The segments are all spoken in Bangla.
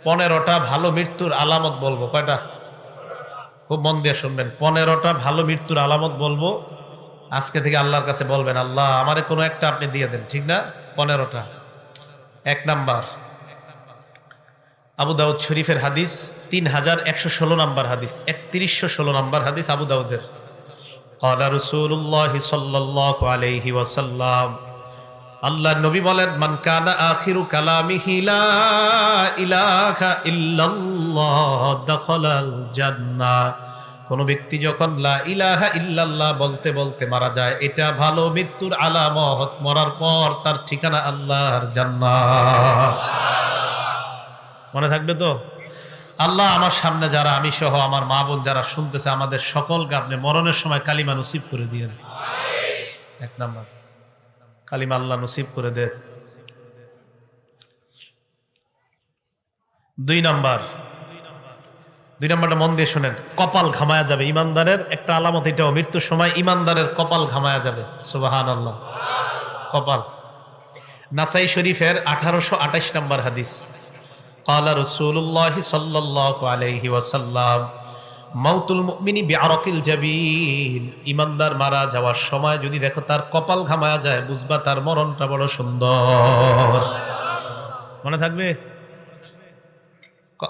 15টা ভালো মৃত্যুর আলামত বলবো। কয়টা? খুব মন দিয়ে শুনবেন। 15টা ভালো মৃত্যুর আলামত বলবো। আজকে থেকে আল্লাহর কাছে বলবেন, আল্লাহ আমারে কোনো একটা আপনি দিয়ে দেন, ঠিক না? 15টা। 1 নাম্বার, আবু দাউদ শরীফের হাদিস, 3116 নাম্বার হাদিস, 3116 নাম্বার হাদিস আবু দাউদের। ক্বালা রাসূলুল্লাহ সাল্লাল্লাহু আলাইহি ওয়াসাল্লাম, আল্লাহর নবী বলেন, মান কানা আখিরু কালামিহি লা ইলাহা ইল্লাল্লাহ দাখালাল জান্নাহ। কোন ব্যক্তি যখন লা ইলাহা ইল্লাল্লাহ বলতে বলতে মারা যায়, এটা ভালো মৃত্যুর আলামত। মরার পর তার ঠিকানা আল্লাহর জান্নাত। মনে থাকবে তো? আল্লাহ আমার সামনে যারা, আমি সহ আমার মা বোন যারা শুনতেছে, আমাদের সকলকে আপনি মরণের সময় কালিমা নসিব করে দিয়েন। 1 নাম্বার, কালিমা আল্লাহ নসিব করে দে। 2 নাম্বারটা মন দিয়ে শোনেন, কপাল ঘামায়া যাবে। ইমানদারের একটা আলামত এটাও, মৃত্যুর সময় ইমানদারের কপাল ঘামায়া যাবে। সুবহানাল্লাহ। কপাল। নাসাই শরীফের 1828 নাম্বার হাদিস। ক্বালা রাসূলুল্লাহ সাল্লাল্লাহু আলাইহি ওয়াসাল্লাম, মাউতুল মুমিনি বিআরাকিল জাবিন। ইমানদার মারা যাওয়ার সময় যদি দেখো তার কপাল ঘামায়া যায়, বুঝবা তার মরণটা বড় সুন্দর। মনে থাকবে?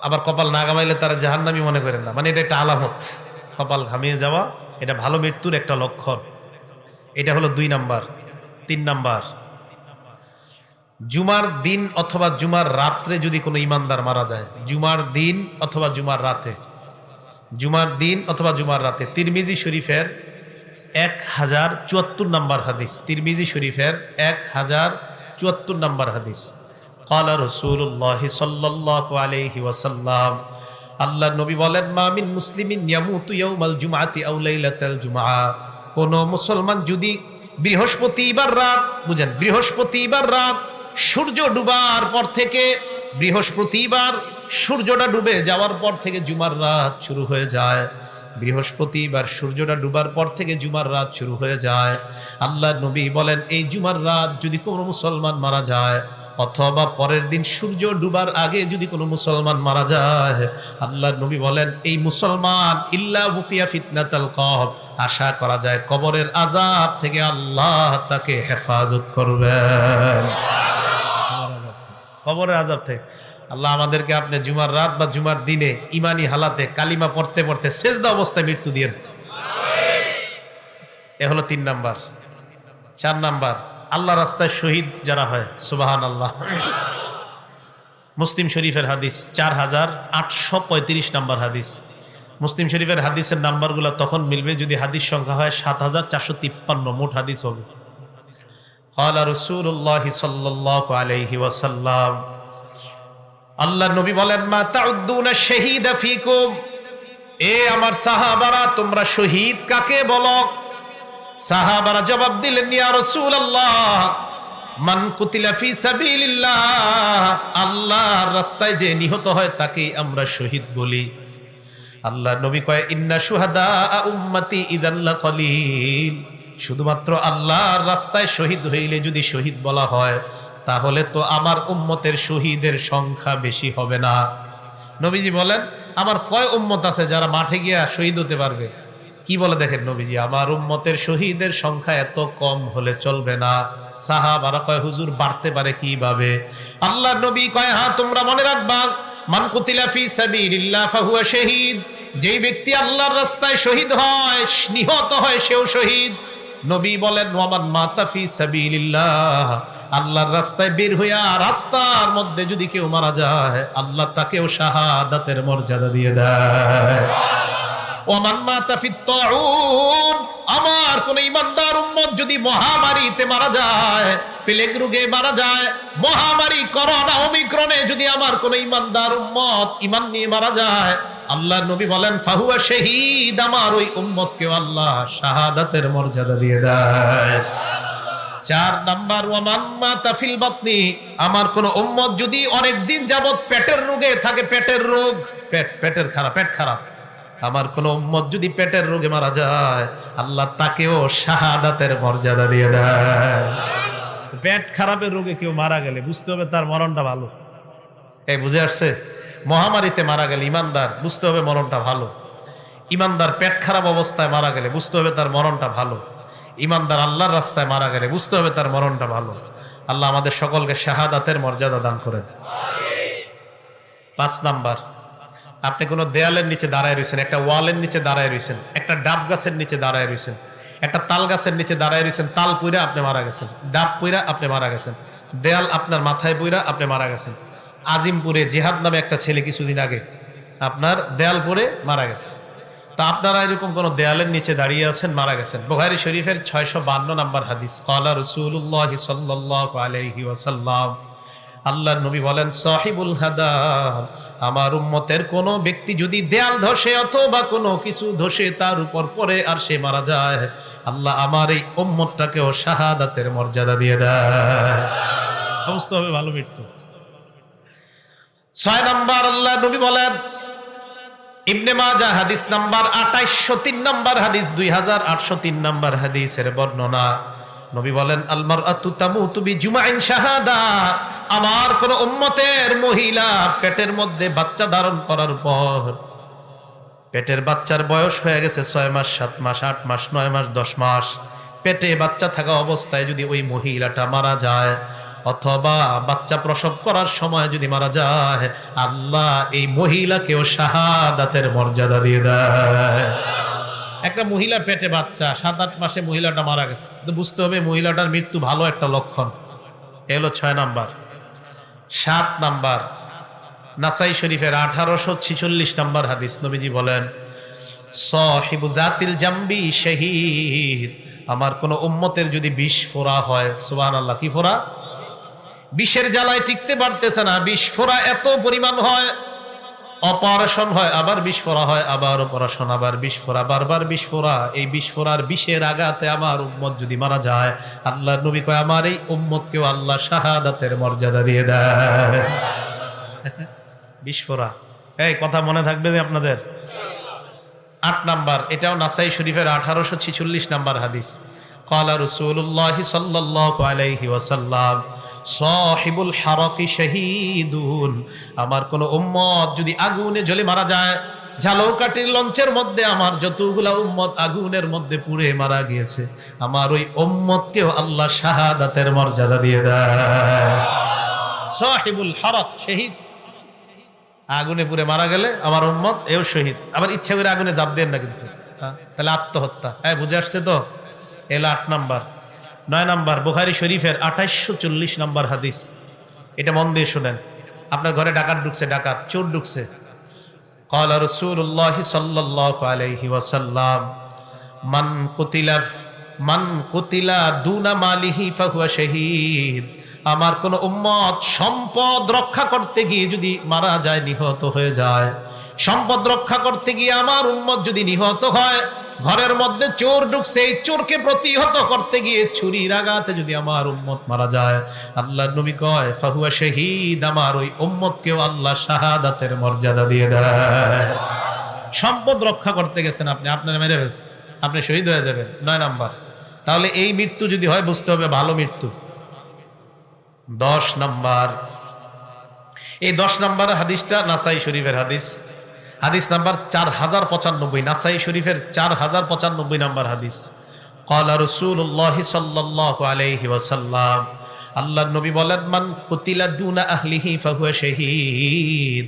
আবার কপাল না ঘামাইলে তারা জাহান্নামী মনে করেন না, মানে এটা একটা আলামত। কপাল ঘামিয়ে যাওয়া এটা ভালো মৃত্যুর একটা লক্ষণ। এটা হলো 2 নাম্বার। 3 নাম্বার, জুমার দিন অথবা জুমার রাত্রে যদি কোনো ইমানদার মারা যায়, জুমার দিন অথবা জুমার রাতে, জুমার দিন অথবা জুমার রাতে। তিরমিজি শরীফের 1074 নাম্বার হাদিস, তিরমিজি শরীফের 1074 নাম্বার হাদিস। ক্বালা রাসূলুল্লাহ সাল্লাল্লাহু আলাইহি ওয়াসাল্লাম, আল্লাহর নবী বলেন, মা মিন মুসলিমিন ইয়ামুতু ইয়াউমাল জুমআতি আও লাইলাতাল জুমআ। কোন মুসলমান যদি বৃহস্পতিবার রাত, বুঝেন, বৃহস্পতিবার রাত সূর্য ডুবার পর থেকে, বৃহস্পতিবার সূর্যটা ডুবে যাওয়ার পর থেকে জুমার রাত শুরু হয়ে যায়। বৃহস্পতিবার সূর্যটা ডুবার পর থেকে জুমার রাত শুরু হয়ে যায়। আল্লাহর নবী বলেন, এই জুমার রাত যদি কোনো মুসলমান মারা যায়, অথবা পরের দিন সূর্য ডুবার আগে যদি কোনো মুসলমান মারা যায়, আল্লাহর নবী বলেন, এই মুসলমান ইল্লা বুকিয়া ফিতনাতাল কবর, আশা করা যায় কবরের আযাব থেকে আল্লাহ তাকে হেফাজত করবেন। কবরের আযাব থেকে আল্লাহ আমাদেরকে আপনি জুমার রাত বা জুমার দিনে ইমানি হালাতে কালিমা পড়তে পড়তে সেজদা অবস্থায় মৃত্যু দিয়েন। এ হলো 3 নাম্বার। 4 নাম্বার, আল্লাহ রাস্তায় শহীদ যারা হয়, সুবহানাল্লাহ। মুসলিম শরীফের হাদিস, 4835 নাম্বার হাদিস। মুসলিম শরীফের হাদিসের নাম্বারগুলো তখন মিলবে যদি হাদিস সংখ্যা হয় 7453, মোট হাদিস হবে। ক্বালা রাসূলুল্লাহ সাল্লাল্লাহু আলাইহি ওয়াসাল্লাম, আল্লাহর নবী বলেন, মা তাউদ্দুনা শাহীদা ফীকুম। এ আমার সাহাবারা, তোমরা শহীদ কাকে বলো? সাহাবারা জবাব দিলেন, ইয়া রাসূলুল্লাহ, মান কুতিলা ফি সাবিলিল্লাহ, আল্লাহর রাস্তায় যে নিহত হয় তাকেই আমরা শহীদ বলি। আল্লাহর নবী কয়, ইন্না শুহাদা উম্মতি ইযাল লাকালিল। শুধুমাত্র আল্লাহর রাস্তায় শহীদ হইলে যদি শহীদ বলা হয়, তাহলে তো আমার উম্মতের শহীদের সংখ্যা বেশি হবে না। নবীজি বলেন, আমার কয় উম্মত আছে যারা মাঠে গিয়া শহীদ হতে পারবে? কি বলে দেখেন নবীজি, আমার উম্মতের শহীদের সংখ্যা এত কম হলে চলবে না। সাহাবারা কয়, হুজুর বাড়তে পারে কিভাবে? আল্লাহর নবী কয়, হ্যাঁ তোমরা মনে রাখবা, মান কুতিলা ফি সাবিলিল্লাহ ফাহুয়া শাহীদ। যেই ব্যক্তি আল্লাহর রাস্তায় শহীদ হয়, নিহত হয়, সেও শহীদ। নবী বলেন, ওয়ামান মাতা ফি সাবিলিল্লাহ, আল্লাহর রাস্তায় বের হইয়া রাস্তার মধ্যে যদি কেউ মারা যায়, আল্লাহ তাকেও শাহাদাতের মর্যাদা দিয়ে দেয়। ওয়ামান মাতা ফিত তাউন, আমার কোন ইমানদার উম্মত যদি মহামারীতে মারা যায়, প্লেগ রোগে মারা যায়, মহামারী করোনা ওমিক্রনে যদি আমার কোন ইমানদার উম্মত ইমান নিয়ে মারা যায়, আল্লাহর নবী বলেন, ফাহুয়া শাহীদ, আমার ওই উম্মতকে আল্লাহ শাহাদাতের মর্যাদা দিয়ে দেয়। 4 নাম্বার, ওয়ামান মাতা ফিল বাতনি, আমার কোন উম্মত যদি অনেক দিন যাবত পেটের রোগে থাকে, পেটের রোগ, পেটের খারাপ, পেট খারাপ, আমার কোন উম্মত যদি পেটের রোগে মারা যায়, আল্লাহ তাকেও শাহাদাতের মর্যাদা দিয়ে দেয়। পেট খারাপের রোগে কেউ মারা গেলে বুঝতে হবে তার মরণটা ভালো। এই বুঝে আসছে? মহামারীতে মারা গেলে ইমানদার, বুঝতে হবে মরণটা ভালো। ইমানদার পেট খারাপ অবস্থায় মারা গেলে বুঝতে হবে তার মরণটা ভালো। ইমানদার আল্লাহর রাস্তায় মারা গেলে বুঝতে হবে তার মরণটা ভালো। আল্লাহ আমাদের সকলকে শাহাদাতের মর্যাদা দান করেন। 5 নাম্বার, আপনি কোনো দেয়ালের নিচে দাঁড়ায় রয়েছেন, একটা ওয়ালের নিচে দাঁড়ায় রয়েছেন, একটা ডাব গাছের নিচে দাঁড়ায় রয়েছেন, একটা তাল গাছের নিচে দাঁড়ায় রয়েছেন, তাল পুইরা আপনি মারা গেছেন, ডাব পুইরা আপনি মারা গেছেন, দেয়াল আপনার মাথায় পুইরা আপনি মারা গেছেন। আজিমপুরে জিহাদ নামে একটা ছেলে কিছুদিন আগে আপনার দেয়াল পরে মারা গেছে। তা আপনারা এরকম কোন দেয়ালের নিচে দাঁড়িয়ে আছেন, মারা গেছেন। বুখারী শরীফের 652 নম্বর হাদিস, ক্বালা রাসূলুল্লাহ সাল্লাল্লাহু আলাইহি ওয়াসাল্লাম, আল্লাহর নবী বলেন, সাহিবুল হাদাব, আমার উম্মতের কোন ব্যক্তি যদি দেয়াল ধসে অথবা কোনো কিছু ধসে তার উপর পড়ে আর সে মারা যায়, আল্লাহ আমার এই উম্মতটাকেও শাহাদাতের মর্যাদা দিয়ে দেয়। বুঝতে হবে ভালো মৃত্যু। 6 নাম্বার, আল্লাহর নবী বলেন, ইবনে মাজাহ হাদিস নাম্বার 2803 নাম্বার হাদিস, 2803 নাম্বার হাদিসের বর্ণনা, নবী বলেন, আল মারআতু তামুতু বিজুমাইন শাহাদা, আমার কোন উম্মতের মহিলা পেটের মধ্যে বাচ্চা ধারণ করার পর, পেটের বাচ্চার বয়স হয়ে গেছে 6 মাস, 7 মাস, 8 মাস, 9 মাস, 10 মাস, পেটে বাচ্চা থাকা অবস্থায় যদি ওই মহিলাটা মারা যায় অথবা বাচ্চা প্রসব করার সময় যদি মারা যায়, আল্লাহ এই মহিলাকেও শাহাদাতের মর্যাদা দিয়ে দেয়। একটা মহিলা পেটে বাচ্চা, 7-8 মাসে মহিলাটা মারা গেছে, তো বুঝতে হবে মহিলাটার মৃত্যু ভালো একটা লক্ষণ। এ হলো 6 নাম্বার। 7 নাম্বার, নাসাই শরীফের 1846 নাম্বার হাদিস, নবীজি বলেন, সাহিবু জাতিল জামবি শাহীদ, আমার কোন উম্মতের যদি বিষ ফোড়া হয়, সুবহানাল্লাহ, কি ফোড়া? বিষের জ্বালায় টিকতে পারতেছে না, বিষ ফোড়া এত পরিমাণ হয়, অপারেশন হয়, আবার বিষ ফোড়া হয়, আবার অপারেশন, আবার বিষ ফোড়া, বারবার বিষ ফোড়া, এই বিষ ফোড়ার বিষের আঘাতে আমার উম্মত যদি মারা যায়, আল্লাহর নবী কয়, আমার এই উম্মতকেও আল্লাহ শাহাদাতের মর্যাদা দিয়ে দেয়। বিষ ফোড়া, এই কথা মনে থাকবে আপনাদের। 8 নাম্বার, এটাও নাসাই শরীফের 1846 নাম্বার হাদিস, ক্বালা রাসূলুল্লাহ সাল্লাল্লাহু আলাইহি ওয়াসাল্লাম, সাহিবুল হারাকি শাহীদুন, আমার কোন উম্মত যদি আগুনে জ্বলে মারা যায়, ঝালকাঠির লঞ্চের মধ্যে আমার যতগুলা উম্মত আগুনের মধ্যে পুড়ে মারা গিয়েছে, আমার ওই উম্মতকেও আল্লাহ শাহাদাতের মর্যাদা দিয়ে দেয়। সাহিবুল হারাক, শহীদ, আগুনে পুড়ে মারা গেলে আমার উম্মত এও শহীদ। আবার ইচ্ছা করে আগুনে জাপ দেন না কিন্তু, তাহলে আত্মহত্যা। হ্যাঁ, বুঝে আসছে তো? এলো 8 নাম্বার। 9 নাম্বার, বুখারী শরীফের 2840 নাম্বার হাদিস, এটা মন দিয়ে শুনেন। আপনার ঘরে ডাকাত ঢুকছে, ডাকাত চোর ঢুকছে, ক্বালা রাসূলুল্লাহ সাল্লাল্লাহু আলাইহি ওয়াসাল্লাম, মান কুতিলা দুনা মালিহি ফাহুয়া শাহীদ, আমার কোন উম্মত সম্পদ রক্ষা করতে গিয়ে যদি মারা যায়, নিহত হয়ে যায়, সম্পদ রক্ষা করতে গিয়ে আমার উম্মত যদি নিহত হয়, ঘরের মধ্যে চোর ঢুকছে, এই চোরকে প্রতিহত করতে গিয়ে ছুরির আঘাতে যদি আমার উম্মত মারা যায়, আল্লাহর নবী কয়, ফাহুয়া শাহীদ, আমার ওই উম্মতকেও আল্লাহ শাহাদাতের মর্যাদা দিয়ে দেয়। সম্পদ রক্ষা করতে গেছেন আপনি, আপনার মেরে ফেলছে, আপনি শহীদ হয়ে যাবেন। 9 নাম্বার। তাহলে এই মৃত্যু যদি হয় বুঝতে হবে ভালো মৃত্যু। 10 নাম্বার, এই 10 নাম্বার হাদিসটা নাসাই শরীফের হাদিস, হাদিস নাম্বার 4095, নাসাই শরীফের 4095 নাম্বার হাদিস, ক্বালা রাসূলুল্লাহ সাল্লাল্লাহু আলাইহি ওয়াসাল্লাম, আল্লাহর নবী বলেন, মান কুতিলা দুনা আহলিহি ফাহুয়া শাহীদ,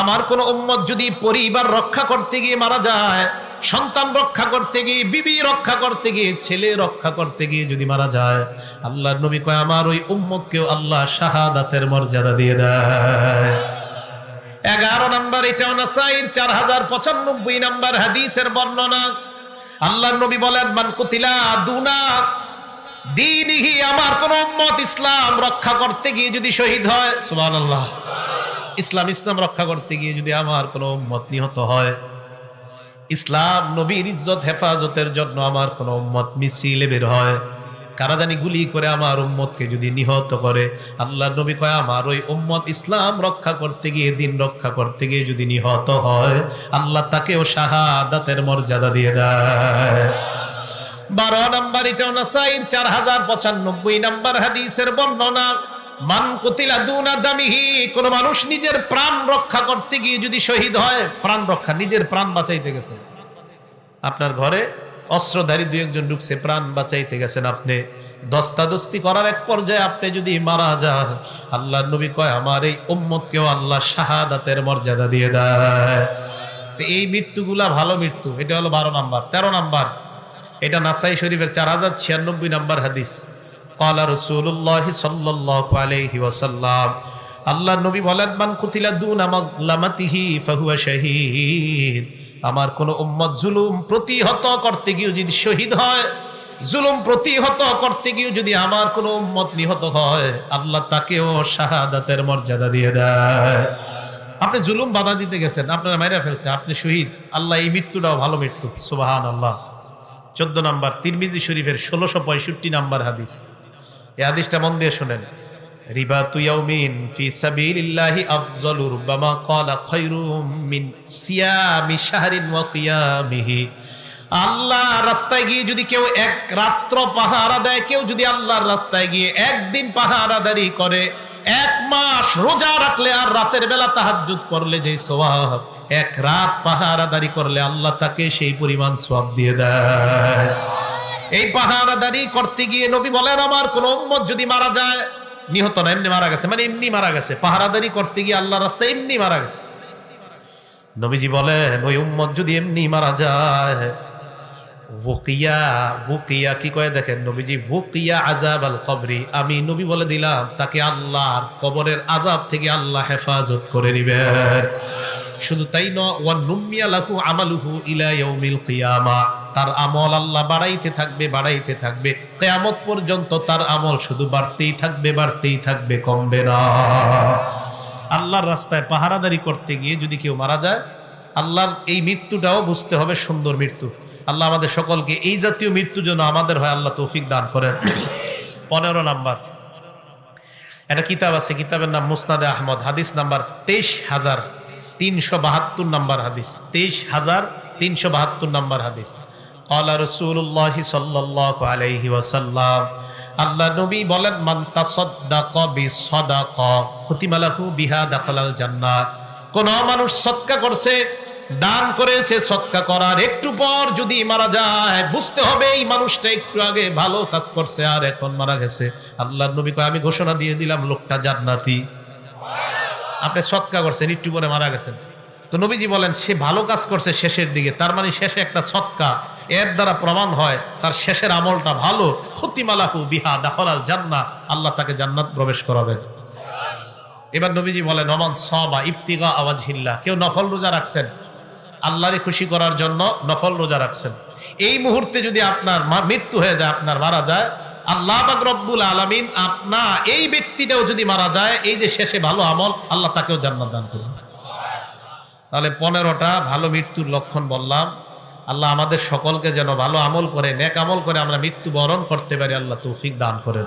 আমার কোন উম্মত যদি পরিবার রক্ষা করতে গিয়ে মারা যায়, সন্তান রক্ষা করতে গিয়ে, বিবি রক্ষা করতে গিয়ে, ছেলে রক্ষা করতে গিয়ে যদি মারা যায়, আল্লাহর নবী কয়, আমার ওই উম্মতকেও আল্লাহ শাহাদাতের মর্যাদা দিয়ে দেয়। 11 নাম্বার, এটাও নাসাইর 4095 নাম্বার হাদিসের বর্ণনা, আল্লাহর নবী বলেন, মান কুতিলা দুনা দীনিহি, আমার কোন উম্মত ইসলাম রক্ষা করতে গিয়ে যদি শহীদ হয়, সুবহানাল্লাহ, ইসলাম রক্ষা করতে গিয়ে যদি আমার কোন উম্মত নিহত হয়, ইসলাম নবীর ইজ্জত হেফাজতের জন্য আমার কোন উম্মত মিছিলে বের হয়, কারা জানি গুলি করে আমার উম্মতকে যদি নিহত করে, আল্লাহর নবী কয়, আমার ওই উম্মত ইসলাম রক্ষা করতে গিয়ে, দিন রক্ষা করতে গিয়ে যদি নিহত হয়, আল্লাহ তাকেও শাহাদাতের মর্যাদা দিয়ে দেয়। 12 নাম্বার, এটাও নাসাইর 4095 নাম্বার হাদিসের বর্ণনা, মান কুতিলা দুনা দামিহি, কোন মানুষ নিজের প্রাণ রক্ষা করতে গিয়ে যদি শহীদ হয়, প্রাণ রক্ষা, নিজের প্রাণ বাঁচাইতে গেছে, আপনার ঘরে অস্ত্রধারী দুই একজন ঢুকছে, প্রাণ বাঁচাইতে গেছেন আপনি, দস্তাদস্তি করার এক পর্যায়ে আপনি যদি মারা যান, আল্লাহর নবী কয় আমার এই উম্মতকেও আল্লাহ শাহাদাতের মর্যাদা দিয়ে দেয়। এই মৃত্যুগুলা ভালো মৃত্যু। এটা হলো 12 নাম্বার। 13 নাম্বার, এটা নাসাই শরীফের 4096 নাম্বার হাদিস। ক্বালা রাসূলুল্লাহ সাল্লাল্লাহু আলাইহি ওয়াসাল্লাম, আল্লাহর নবী বলেন মান কুতিলা দুনা মাজলামাতিহি ফাহুয়া শাহীদ। আমার কোন উম্মত জুলুম প্রতিহত করতে গিয়ে যদি শহীদ হয়, জুলুম প্রতিহত করতে গিয়ে যদি আমার কোন উম্মত নিহত হয়, আল্লাহ তাকেও শাহাদাতের মর্যাদা দিয়ে দেয়। আপনি জুলুম বাধা দিতে গেছেন, আপনারা মাইরা ফেলছে, আপনি শহীদ, আল্লাহ এই মৃত্যুটাও ভালো মৃত্যু। সুবহানাল্লাহ। 14 নাম্বার, তিরমিজি শরীফের 1665 নাম্বার হাদিস। এই হাদিসটা মন দিয়ে শুনেন। রিবাতু ইয়াউমিন ফি সাবিলিল্লাহি আফযালু রুবামা ক্বালা খায়রুম মিন সিয়ামি শাহরিন ওয়া কিয়ামিহি। আল্লাহ রাস্তায় গিয়ে যদি কেউ এক রাত্র পাহারা দেয়, কেউ যদি আল্লাহর রাস্তায় গিয়ে একদিন পাহারাদারি করে, এক মাস রোজা রাখলে আর রাতের বেলা তাহাজ্জুদ পড়লে যে সওয়াব, এক রাত পাহারাদারি করলে আল্লাহ তাকে সেই পরিমাণ সওয়াব দিয়ে দেয়। এই পাহারাদারি করতে গিয়ে নবী বলেন আমার কোন উম্মত যদি মারা যায়, নিহত না, এমনি মারা গেছে, মানে এমনি মারা গেছে, পাহারাদারি করতে গিয়ে আল্লাহর রাস্তায় এমনি মারা গেছে, নবীজি বলেন ওই উম্মত যদি এমনি মারা যায়, ওকিয়া, ওকিয়া কি কয় দেখেন নবীজি, ওকিয়া আযাব আল কবরি, আমি নবী বলে দিলাম তাকে আল্লাহর কবরের আযাব থেকে আল্লাহ হেফাজত করে নেবেন। শুধু তাই নয়, ওয়া নুমিয়া লাহু আমালুহু ইলা ইয়াউমিল কিয়ামা, তার আমল আল্লাহ বাড়াইতে থাকবে, বাড়াইতে থাকবে, কিয়ামত পর্যন্ত তার আমল শুধু বাড়তেই থাকবে, বাড়তেই থাকবে, কমবে না। আল্লাহর রাস্তায় পাহারাদারি করতে গিয়ে যদি কেউ মারা যায়, আল্লাহর এই মৃত্যুটাও বুঝতে হবে সুন্দর মৃত্যু। আল্লাহ আমাদের সকলকে এই জাতীয় মৃত্যু যেন আমাদের হয় আল্লাহ তৌফিক দান করেন। 15 নাম্বার, একটা কিতাব আছে, কিতাবের নাম মুসনাদে আহমদ, হাদিস নাম্বার 23,372 নাম্বার হাদিস, 23,372 নাম্বার হাদিস। ক্বালা রাসূলুল্লাহ সাল্লাল্লাহু আলাইহি ওয়াসাল্লাম, আল্লাহ নবী বলেন মান তাসাদ্দাকা বিসাদাকা খুতিমা লাহু বিহা দাখালাল জান্নাহ। কোন মানুষ সদকা করছে, দান করেছে, সদকা করার একটু পর যদি মারা যায়, বুঝতে হবে এই মানুষটা একটু আগে ভালো কাজ করছে আর এখন মারা গেছে, আল্লাহর নবী কয় আমি ঘোষণা দিয়ে দিলাম লোকটা জান্নাতি। আপনি সদকা করছেন, একটু পরে মারা গেছেন, তো নবীজি বলেন সে ভালো কাজ করছে শেষের দিকে, তার মানে শেষে একটা সদকা, এর দ্বারা প্রমাণ হয় তার শেষের আমলটা ভালো। খুতিমা লাহু বিহা দাখালাল জান্নাহ, আল্লাহ তাকে জান্নাত প্রবেশ করাবেন। এবার নবীজি বলেন ওমান সাবা ইবতিগা ওয়াজহিল্লাহ, কেউ নফল রোজা রাখছেন, আল্লাহরে খুশি করার জন্য নফল রোজা রাখছেন, এই মুহূর্তে যদি আপনার মৃত্যু হয়ে যায়, আপনার মারা যায়, আল্লাহ পাক রব্বুল আলামিন আপনা এই ব্যক্তিটাও যদি মারা যায়, এই যে শেষে ভালো আমল, আল্লাহ তাকেও জান্নাত দান করবেন। তাহলে 15টা ভালো মৃত্যুর লক্ষণ বললাম। আল্লাহ আমাদের সকলকে যেন ভালো আমল করে, নেক আমল করে আমরা মৃত্যু বরণ করতে পারি, আল্লাহ তৌফিক দান করেন।